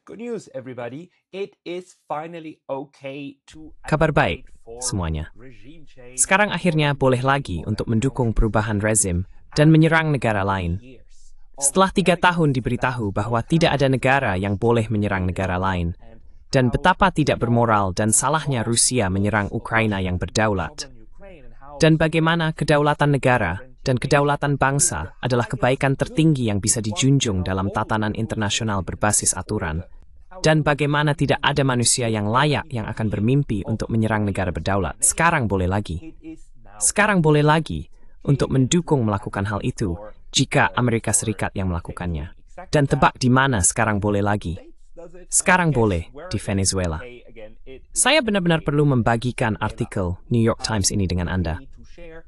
Good news, everybody. It is finally okay to Kabar baik advocate for semuanya. regime change Sekarang akhirnya boleh lagi untuk mendukung perubahan rezim dan menyerang negara lain. years. Setelah 3 tahun diberitahu bahwa tidak ada negara yang boleh menyerang negara lain, dan betapa tidak bermoral dan salahnya Rusia menyerang Ukraina yang berdaulat, dan bagaimana kedaulatan negara dan kedaulatan bangsa adalah kebaikan tertinggi yang bisa dijunjung dalam tatanan internasional berbasis aturan, dan bagaimana tidak ada manusia yang layak yang akan bermimpi untuk menyerang negara berdaulat. Sekarang boleh lagi. Sekarang boleh lagi untuk mendukung melakukan hal itu jika Amerika Serikat yang melakukannya. Dan tebak di mana sekarang boleh lagi? Sekarang boleh di Venezuela. Saya benar-benar perlu membagikan artikel New York Times ini dengan Anda.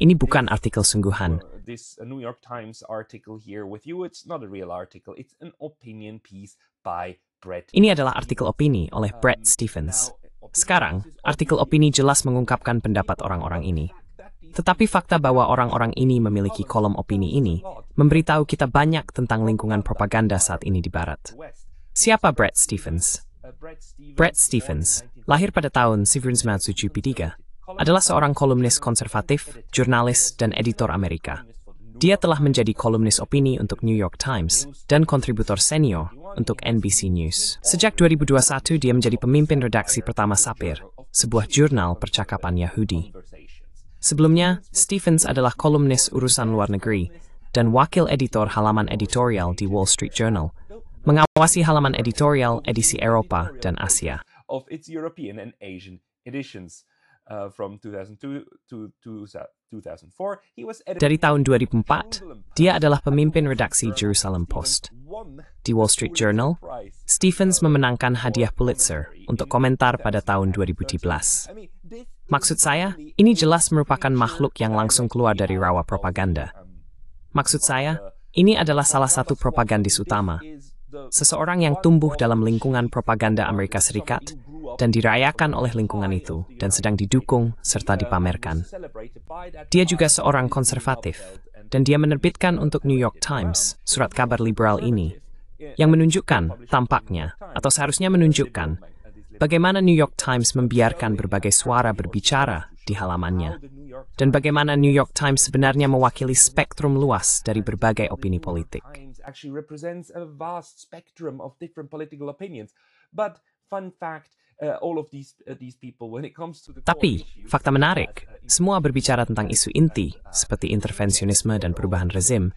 Ini bukan artikel sungguhan. This New York Times article here with you, it's not a real article, it's an opinion piece by Brett. Ini adalah artikel opini oleh Bret Stephens. Sekarang, artikel opini jelas mengungkapkan pendapat orang-orang ini. Tetapi fakta bahwa orang-orang ini memiliki kolom opini ini memberitahu kita banyak tentang lingkungan propaganda saat ini di Barat. Siapa Bret Stephens? Bret Stephens, lahir pada tahun 1973, adalah seorang kolumnis konservatif, jurnalis, dan editor Amerika. Dia telah menjadi kolumnis opini untuk New York Times dan kontributor senior untuk NBC News. Sejak 2021, dia menjadi pemimpin redaksi pertama Sapir, sebuah jurnal percakapan Yahudi. Sebelumnya, Stephens adalah kolumnis urusan luar negeri dan wakil editor halaman editorial di Wall Street Journal, mengawasi halaman editorial edisi Eropa dan Asia. Of its European and Asian editions. From 2002 to 2004, he was editor Dari tahun 2004, dia adalah pemimpin redaksi Jerusalem Post. Di Wall Street Journal, Stephens memenangkan hadiah Pulitzer untuk komentar pada tahun 2013. Maksud saya, ini jelas merupakan makhluk yang langsung keluar dari rawa propaganda. Maksud saya, ini adalah salah satu propagandis utama. Seseorang yang tumbuh dalam lingkungan propaganda Amerika Serikat dan dirayakan oleh lingkungan itu dan sedang didukung serta dipamerkan. Dia juga seorang konservatif dan dia menerbitkan untuk New York Times surat kabar liberal ini yang menunjukkan tampaknya atau seharusnya menunjukkan bagaimana New York Times membiarkan berbagai suara berbicara di halamannya dan bagaimana New York Times sebenarnya mewakili spektrum luas dari berbagai opini politik. actually represents a vast spectrum of different political opinions. But fun fact, all of these people, when it comes to the Tapi, fakta menarik, semua berbicara tentang isu inti seperti intervensionisme dan perubahan rezim,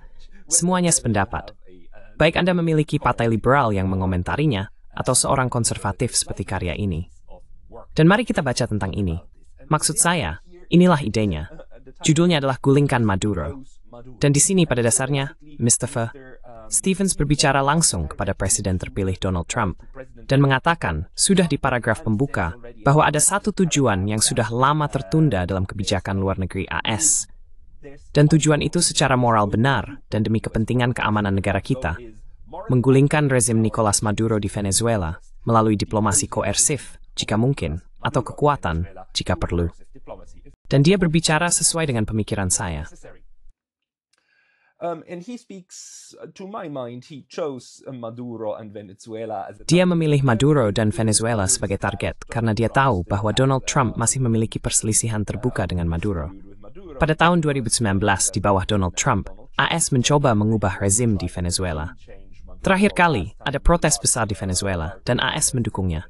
semuanya sependapat. Baik Anda memiliki partai liberal yang mengomentarinya atau seorang konservatif seperti karya ini. Dan mari kita baca tentang ini. Maksud saya, inilah idenya. Judulnya adalah Gulingkan Maduro. Dan di sini pada dasarnya, Mr. Stephens berbicara langsung kepada Presiden terpilih Donald Trump dan mengatakan, sudah di paragraf pembuka, bahwa ada satu tujuan yang sudah lama tertunda dalam kebijakan luar negeri AS. Dan tujuan itu secara moral benar dan demi kepentingan keamanan negara kita, menggulingkan rezim Nicolas Maduro di Venezuela melalui diplomasi koersif jika mungkin, atau kekuatan jika perlu. Dan dia berbicara sesuai dengan pemikiran saya. And he speaks, to my mind, he chose Maduro and Venezuela as Dia memilih Maduro dan Venezuela sebagai target karena dia tahu bahwa Donald Trump masih memiliki perselisihan terbuka dengan Maduro. Pada tahun 2019, di bawah Donald Trump, AS mencoba mengubah rezim di Venezuela. Terakhir kali, ada protes besar di Venezuela dan AS mendukungnya.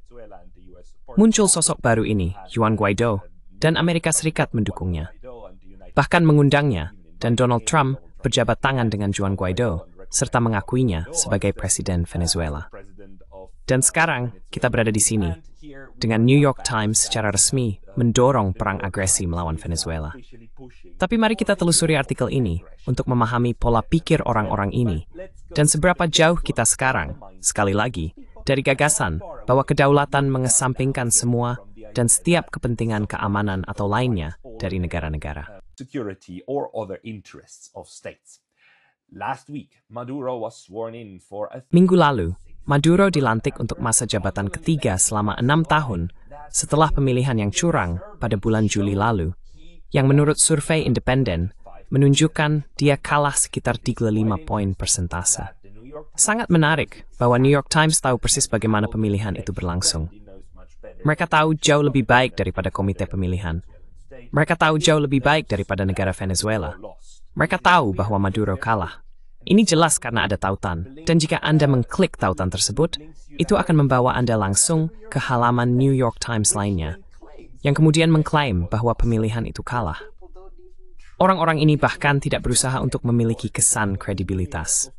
Muncul sosok baru ini, Juan Guaido, dan Amerika Serikat mendukungnya. Bahkan mengundangnya, dan Donald Trump berjabat tangan dengan Juan Guaido, serta mengakuinya sebagai Presiden Venezuela. Dan sekarang, kita berada di sini, dengan New York Times secara resmi mendorong perang agresi melawan Venezuela. Tapi mari kita telusuri artikel ini untuk memahami pola pikir orang-orang ini, dan seberapa jauh kita sekarang, sekali lagi, dari gagasan bahwa kedaulatan mengesampingkan semua dan setiap kepentingan keamanan atau lainnya dari negara-negara. security or other interests of states. Last week, Maduro was sworn in for a Minggu lalu, Maduro dilantik untuk masa jabatan ketiga selama 6 tahun setelah pemilihan yang curang pada bulan Juli lalu, yang menurut survei independen menunjukkan dia kalah sekitar 35 poin persentase. Sangat menarik bahwa New York Times tahu persis bagaimana pemilihan itu berlangsung. Mereka tahu jauh lebih baik daripada komite pemilihan. Mereka tahu jauh lebih baik daripada negara Venezuela. Mereka tahu bahwa Maduro kalah. Ini jelas karena ada tautan, dan jika Anda mengklik tautan tersebut, itu akan membawa Anda langsung ke halaman New York Times lainnya, yang kemudian mengklaim bahwa pemilihan itu kalah. Orang-orang ini bahkan tidak berusaha untuk memiliki kesan kredibilitas.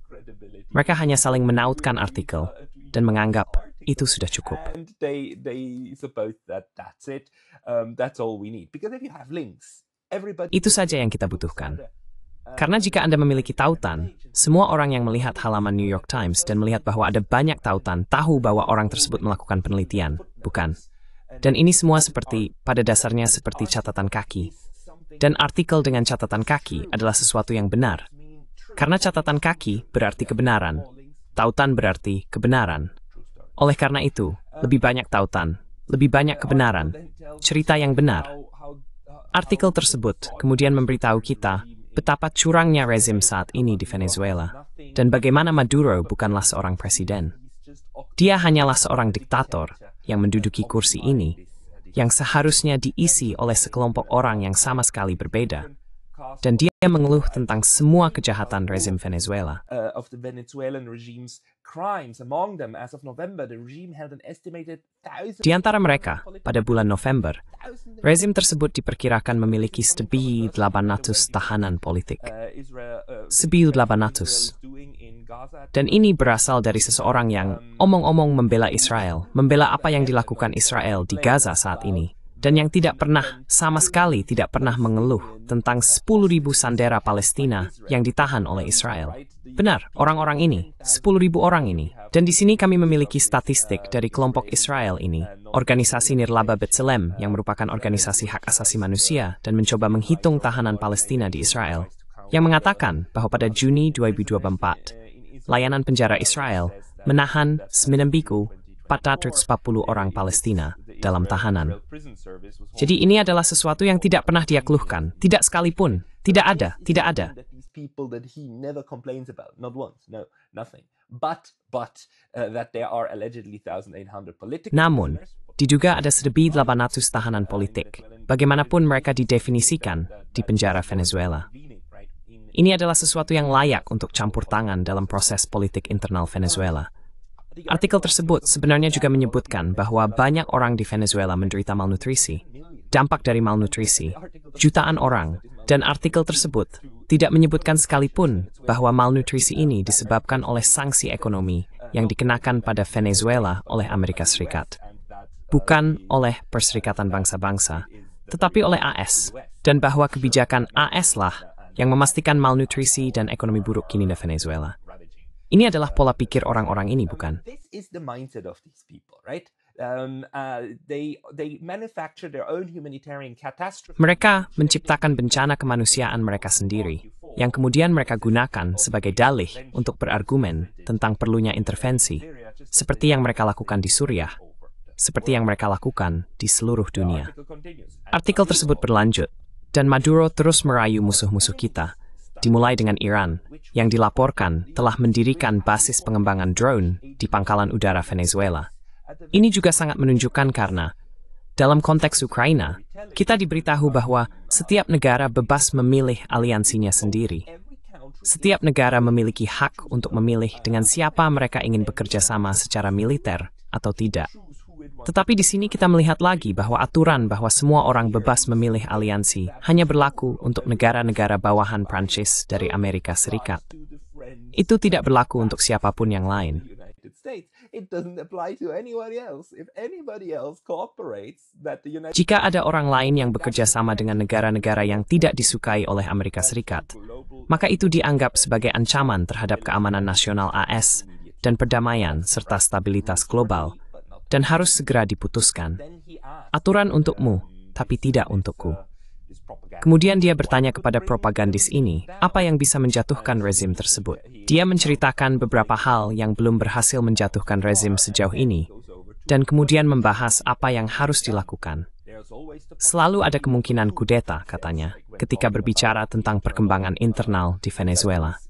Mereka hanya saling menautkan artikel dan menganggap itu sudah cukup. Itu saja yang kita butuhkan. Karena jika Anda memiliki tautan, semua orang yang melihat halaman New York Times dan melihat bahwa ada banyak tautan tahu bahwa orang tersebut melakukan penelitian, bukan? Dan ini semua pada dasarnya seperti catatan kaki. Dan artikel dengan catatan kaki adalah sesuatu yang benar. Karena catatan kaki berarti kebenaran, tautan berarti kebenaran. Oleh karena itu, lebih banyak tautan, lebih banyak kebenaran, cerita yang benar. Artikel tersebut kemudian memberitahu kita betapa curangnya rezim saat ini di Venezuela, dan bagaimana Maduro bukanlah seorang presiden. Dia hanyalah seorang diktator yang menduduki kursi ini, yang seharusnya diisi oleh sekelompok orang yang sama sekali berbeda. Dan dia mengeluh tentang semua kejahatan rezim Venezuela. Di antara mereka, pada bulan November, rezim tersebut diperkirakan memiliki 1.800 tahanan politik. 1.800. Dan ini berasal dari seseorang yang omong-omong membela Israel, membela apa yang dilakukan Israel di Gaza saat ini. Dan yang tidak pernah, sama sekali tidak pernah mengeluh tentang 10.000 sandera Palestina yang ditahan oleh Israel. Benar, orang-orang ini, 10.000 orang ini. Dan di sini kami memiliki statistik dari kelompok Israel ini, organisasi Nirlaba B'Tselem yang merupakan organisasi hak asasi manusia dan mencoba menghitung tahanan Palestina di Israel, yang mengatakan bahwa pada Juni 2024, layanan penjara Israel menahan 9.440 orang Palestina dalam tahanan. Jadi ini adalah sesuatu yang tidak pernah dia keluhkan, tidak sekalipun, tidak ada. Namun, diduga ada 1.800 tahanan politik, bagaimanapun mereka didefinisikan di penjara Venezuela. Ini adalah sesuatu yang layak untuk campur tangan dalam proses politik internal Venezuela. Artikel tersebut sebenarnya juga menyebutkan bahwa banyak orang di Venezuela menderita malnutrisi, dampak dari malnutrisi, jutaan orang, dan artikel tersebut tidak menyebutkan sekalipun bahwa malnutrisi ini disebabkan oleh sanksi ekonomi yang dikenakan pada Venezuela oleh Amerika Serikat. Bukan oleh Perserikatan Bangsa-Bangsa, tetapi oleh AS, dan bahwa kebijakan AS lah yang memastikan malnutrisi dan ekonomi buruk kini di Venezuela. Ini adalah pola pikir orang-orang ini, bukan? Mereka menciptakan bencana kemanusiaan mereka sendiri, yang kemudian mereka gunakan sebagai dalih untuk berargumen tentang perlunya intervensi, seperti yang mereka lakukan di Suriah, seperti yang mereka lakukan di seluruh dunia. Artikel tersebut berlanjut, dan Maduro terus merayu musuh-musuh kita, dimulai dengan Iran, yang dilaporkan telah mendirikan basis pengembangan drone di pangkalan udara Venezuela. Ini juga sangat menunjukkan karena, dalam konteks Ukraina, kita diberitahu bahwa setiap negara bebas memilih aliansinya sendiri. Setiap negara memiliki hak untuk memilih dengan siapa mereka ingin bekerja sama secara militer atau tidak. Tetapi di sini kita melihat lagi bahwa aturan bahwa semua orang bebas memilih aliansi hanya berlaku untuk negara-negara bawahan Prancis dari Amerika Serikat. Itu tidak berlaku untuk siapapun yang lain. Jika ada orang lain yang bekerja sama dengan negara-negara yang tidak disukai oleh Amerika Serikat, maka itu dianggap sebagai ancaman terhadap keamanan nasional AS dan perdamaian serta stabilitas global, dan harus segera diputuskan. Aturan untukmu, tapi tidak untukku. Kemudian dia bertanya kepada propagandis ini, apa yang bisa menjatuhkan rezim tersebut. Dia menceritakan beberapa hal yang belum berhasil menjatuhkan rezim sejauh ini, dan kemudian membahas apa yang harus dilakukan. Selalu ada kemungkinan kudeta, katanya, ketika berbicara tentang perkembangan internal di Venezuela.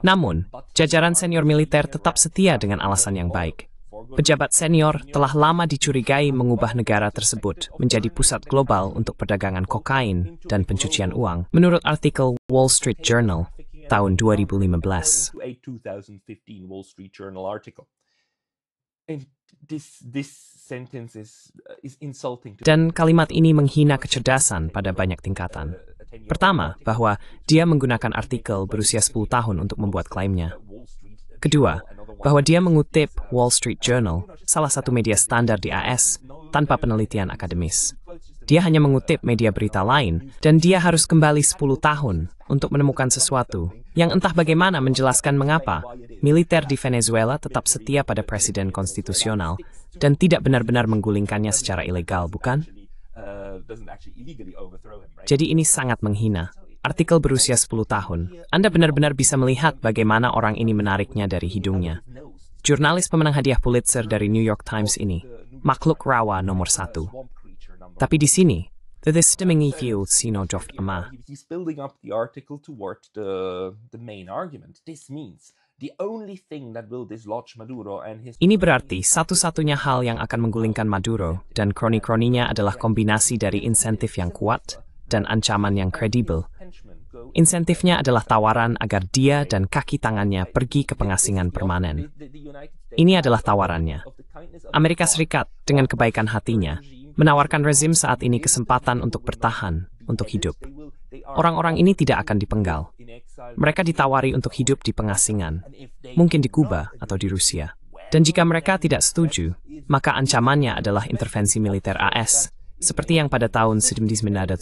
Namun, jajaran senior militer tetap setia dengan alasan yang baik. Pejabat senior telah lama dicurigai mengubah negara tersebut menjadi pusat global untuk perdagangan kokain dan pencucian uang, menurut artikel Wall Street Journal tahun 2015. Dan kalimat ini menghina kecerdasan pada banyak tingkatan. Pertama, bahwa dia menggunakan artikel berusia 10 tahun untuk membuat klaimnya. Kedua, bahwa dia mengutip Wall Street Journal, salah satu media standar di AS, tanpa penelitian akademis. Dia hanya mengutip media berita lain, dan dia harus kembali 10 tahun untuk menemukan sesuatu yang entah bagaimana menjelaskan mengapa militer di Venezuela tetap setia pada presiden konstitusional dan tidak benar-benar menggulingkannya secara ilegal, bukan? Jadi ini sangat menghina. Artikel berusia 10 tahun. Anda benar-benar bisa melihat bagaimana orang ini menariknya dari hidungnya. Jurnalis pemenang hadiah Pulitzer dari New York Times ini, makhluk rawa nomor 1. Tapi di sini, the stimming view sino joft ama. He's building up the article toward the main argument. This means the only thing that will dislodge Maduro and his... Ini berarti satu-satunya hal yang akan menggulingkan Maduro dan kroni-kroninya adalah kombinasi dari insentif yang kuat dan ancaman yang kredibel. Insentifnya adalah tawaran agar dia dan kaki tangannya pergi ke pengasingan permanen. Ini adalah tawarannya. Amerika Serikat, dengan kebaikan hatinya, menawarkan rezim saat ini kesempatan untuk bertahan, untuk hidup. Orang-orang ini tidak akan dipenggal. Mereka ditawari untuk hidup di pengasingan, mungkin di Kuba atau di Rusia. Dan jika mereka tidak setuju, maka ancamannya adalah intervensi militer AS, seperti yang pada tahun 1990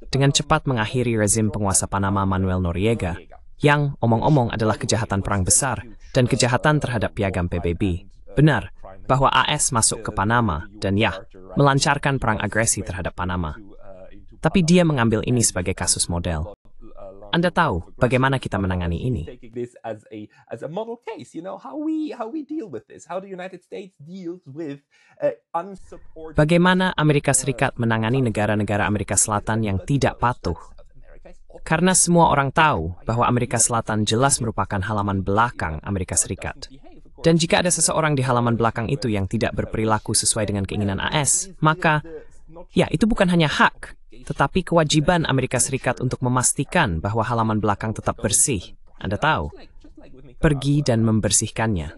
dengan cepat mengakhiri rezim penguasa Panama Manuel Noriega, yang omong-omong adalah kejahatan perang besar dan kejahatan terhadap piagam PBB. Benar bahwa AS masuk ke Panama dan melancarkan perang agresi terhadap Panama. Tapi dia mengambil ini sebagai kasus model. Anda tahu bagaimana kita menangani ini. Bagaimana Amerika Serikat menangani negara-negara Amerika Selatan yang tidak patuh? Karena semua orang tahu bahwa Amerika Selatan jelas merupakan halaman belakang Amerika Serikat. Dan jika ada seseorang di halaman belakang itu yang tidak berperilaku sesuai dengan keinginan AS, maka itu bukan hanya hak, tetapi kewajiban Amerika Serikat untuk memastikan bahwa halaman belakang tetap bersih. Anda tahu, pergi dan membersihkannya.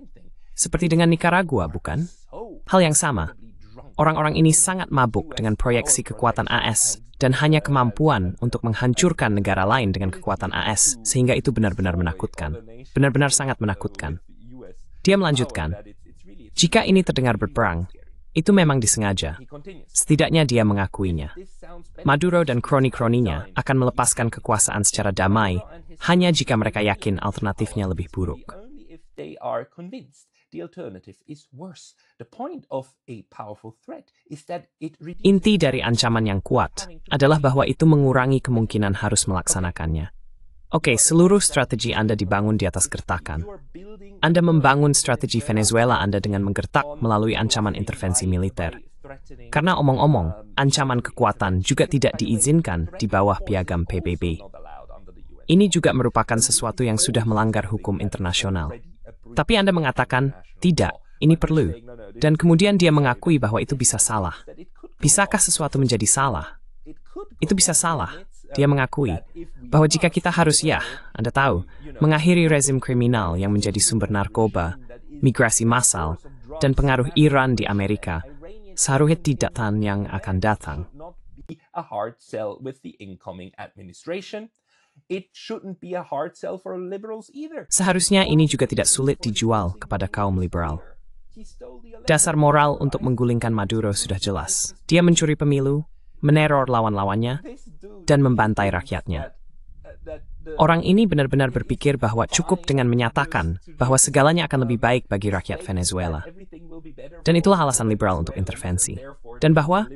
Seperti dengan Nicaragua, bukan? Hal yang sama. Orang-orang ini sangat mabuk dengan proyeksi kekuatan AS dan hanya kemampuan untuk menghancurkan negara lain dengan kekuatan AS, sehingga itu benar-benar menakutkan. Benar-benar sangat menakutkan. Dia melanjutkan, jika ini terdengar berperang, itu memang disengaja. Setidaknya dia mengakuinya. Maduro dan kroni-kroninya akan melepaskan kekuasaan secara damai hanya jika mereka yakin alternatifnya lebih buruk. Inti dari ancaman yang kuat adalah bahwa itu mengurangi kemungkinan harus melaksanakannya. Oke, seluruh strategi Anda dibangun di atas gertakan. Anda membangun strategi Venezuela Anda dengan menggertak melalui ancaman intervensi militer. Karena omong-omong, ancaman kekuatan juga tidak diizinkan di bawah piagam PBB. Ini juga merupakan sesuatu yang sudah melanggar hukum internasional. Tapi Anda mengatakan, tidak, ini perlu. Dan kemudian dia mengakui bahwa itu bisa salah. Bisakah sesuatu menjadi salah? Itu bisa salah. Dia mengakui bahwa jika kita harus Anda tahu, mengakhiri rezim kriminal yang menjadi sumber narkoba, migrasi massal, dan pengaruh Iran di Amerika, seharusnya tidak yang akan datang. Seharusnya ini juga tidak sulit dijual kepada kaum liberal. Dasar moral untuk menggulingkan Maduro sudah jelas. Dia mencuri pemilu, meneror lawan-lawannya, dan membantai rakyatnya. Orang ini benar-benar berpikir bahwa cukup dengan menyatakan bahwa segalanya akan lebih baik bagi rakyat Venezuela. Dan itulah alasan liberal untuk intervensi. Dan bahwa,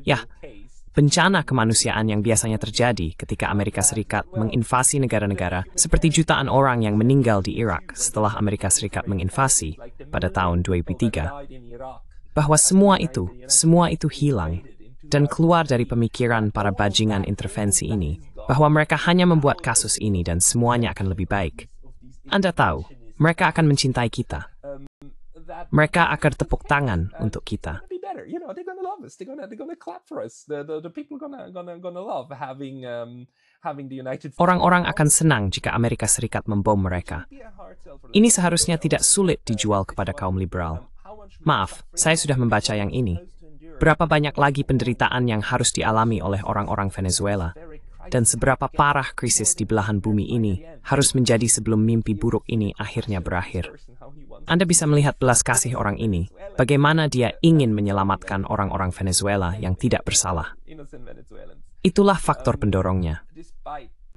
bencana kemanusiaan yang biasanya terjadi ketika Amerika Serikat menginvasi negara-negara seperti jutaan orang yang meninggal di Irak setelah Amerika Serikat menginvasi pada tahun 2003, bahwa semua itu hilang dan keluar dari pemikiran para bajingan intervensi ini, bahwa mereka hanya membuat kasus ini dan semuanya akan lebih baik. Anda tahu, mereka akan mencintai kita. Mereka akan tepuk tangan untuk kita. They're gonna love us. They're gonna clap for us. The people gonna love having the United States. Orang-orang akan senang jika Amerika Serikat membom mereka. Ini seharusnya tidak sulit dijual kepada kaum liberal. Maaf, saya sudah membaca yang ini. Berapa banyak lagi penderitaan yang harus dialami oleh orang-orang Venezuela? Dan seberapa parah krisis di belahan bumi ini harus menjadi sebelum mimpi buruk ini akhirnya berakhir. Anda bisa melihat belas kasih orang ini, bagaimana dia ingin menyelamatkan orang-orang Venezuela yang tidak bersalah. Itulah faktor pendorongnya.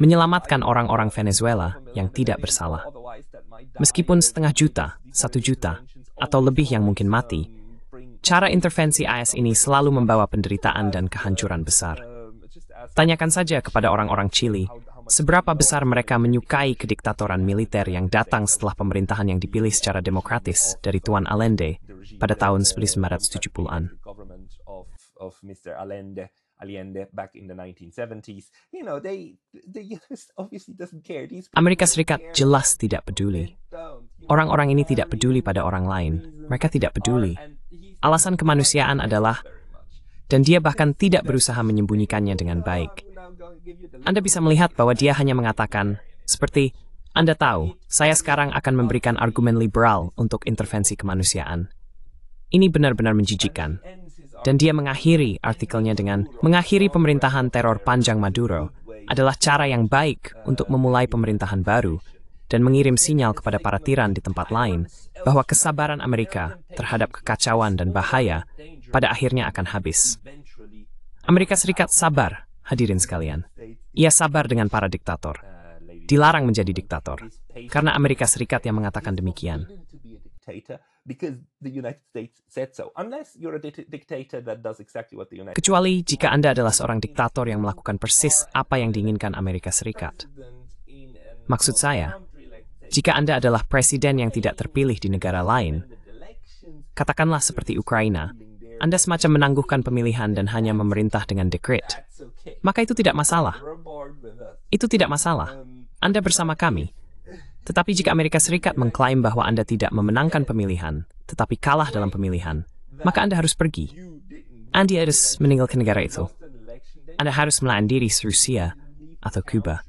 Menyelamatkan orang-orang Venezuela yang tidak bersalah. Meskipun 500 juta, 1 juta, atau lebih yang mungkin mati, cara intervensi AS ini selalu membawa penderitaan dan kehancuran besar. Tanyakan saja kepada orang-orang Chili, seberapa besar mereka menyukai kediktatoran militer yang datang setelah pemerintahan yang dipilih secara demokratis dari Tuan Allende pada tahun 1970-an. Amerika Serikat jelas tidak peduli. Orang-orang ini tidak peduli pada orang lain. Mereka tidak peduli. Alasan kemanusiaan adalah, dan dia bahkan tidak berusaha menyembunyikannya dengan baik. Anda bisa melihat bahwa dia hanya mengatakan, seperti, Anda tahu, saya sekarang akan memberikan argumen liberal untuk intervensi kemanusiaan. Ini benar-benar menjijikkan. Dan dia mengakhiri artikelnya dengan, mengakhiri pemerintahan teror panjang Maduro adalah cara yang baik untuk memulai pemerintahan baru dan mengirim sinyal kepada para tiran di tempat lain bahwa kesabaran Amerika terhadap kekacauan dan bahaya pada akhirnya akan habis. Amerika Serikat sabar, hadirin sekalian. Ia sabar dengan para diktator. Dilarang menjadi diktator. Karena Amerika Serikat yang mengatakan demikian. Kecuali jika Anda adalah seorang diktator yang melakukan persis apa yang diinginkan Amerika Serikat. Maksud saya, jika Anda adalah presiden yang tidak terpilih di negara lain, katakanlah seperti Ukraina, Anda semacam menangguhkan pemilihan dan hanya memerintah dengan dekret, maka itu tidak masalah. Itu tidak masalah. Anda bersama kami. Tetapi jika Amerika Serikat mengklaim bahwa Anda tidak memenangkan pemilihan, tetapi kalah dalam pemilihan, maka Anda harus pergi. Anda harus meninggalkan negara itu. Anda harus melawan diri Rusia atau Kuba.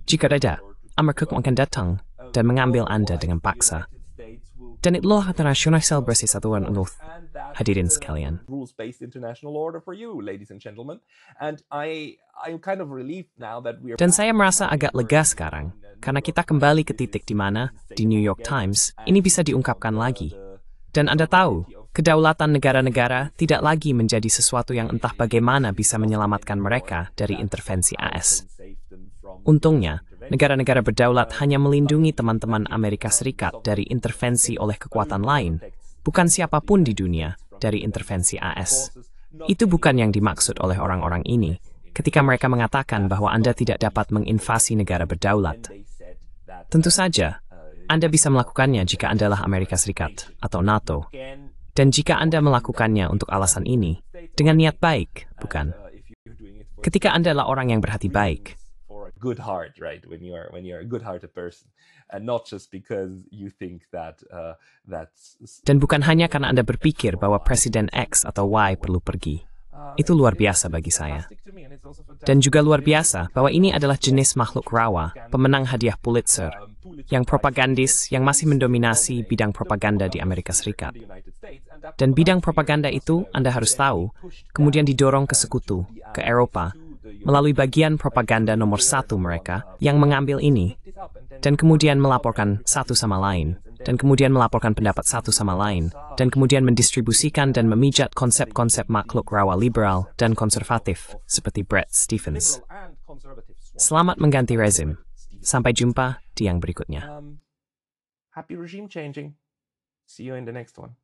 Jika tidak, Amerika akan datang dan mengambil Anda dengan paksa. Dan itulah international bersih satuan unuh. Hadirin sekalian. Dan saya merasa agak lega sekarang, karena kita kembali ke titik di mana, di New York Times, ini bisa diungkapkan lagi. Dan Anda tahu, kedaulatan negara-negara tidak lagi menjadi sesuatu yang entah bagaimana bisa menyelamatkan mereka dari intervensi AS. Untungnya, negara-negara berdaulat hanya melindungi teman-teman Amerika Serikat dari intervensi oleh kekuatan lain, bukan siapapun di dunia dari intervensi AS. Itu bukan yang dimaksud oleh orang-orang ini ketika mereka mengatakan bahwa Anda tidak dapat menginvasi negara berdaulat. Tentu saja, Anda bisa melakukannya jika Anda adalah Amerika Serikat atau NATO. Dan jika Anda melakukannya untuk alasan ini, dengan niat baik, bukan? Ketika Anda adalah orang yang berhati baik, good heart, right? When you're a good-hearted person, and not just because you think that that's. Dan bukan hanya karena Anda berpikir bahwa Presiden X atau Y perlu pergi. Itu luar biasa bagi saya. Dan juga luar biasa bahwa ini adalah jenis makhluk rawa, pemenang hadiah Pulitzer, yang propagandis yang masih mendominasi bidang propaganda di Amerika Serikat. Dan bidang propaganda itu, Anda harus tahu, kemudian didorong ke sekutu, ke Eropa, melalui bagian propaganda nomor 1 mereka yang mengambil ini, dan kemudian melaporkan satu sama lain, dan kemudian melaporkan pendapat satu sama lain, dan kemudian mendistribusikan dan memijat konsep-konsep makhluk rawa liberal dan konservatif, seperti Bret Stephens. Selamat mengganti rezim. Sampai jumpa di yang berikutnya. Happy regime changing. See you in the next one.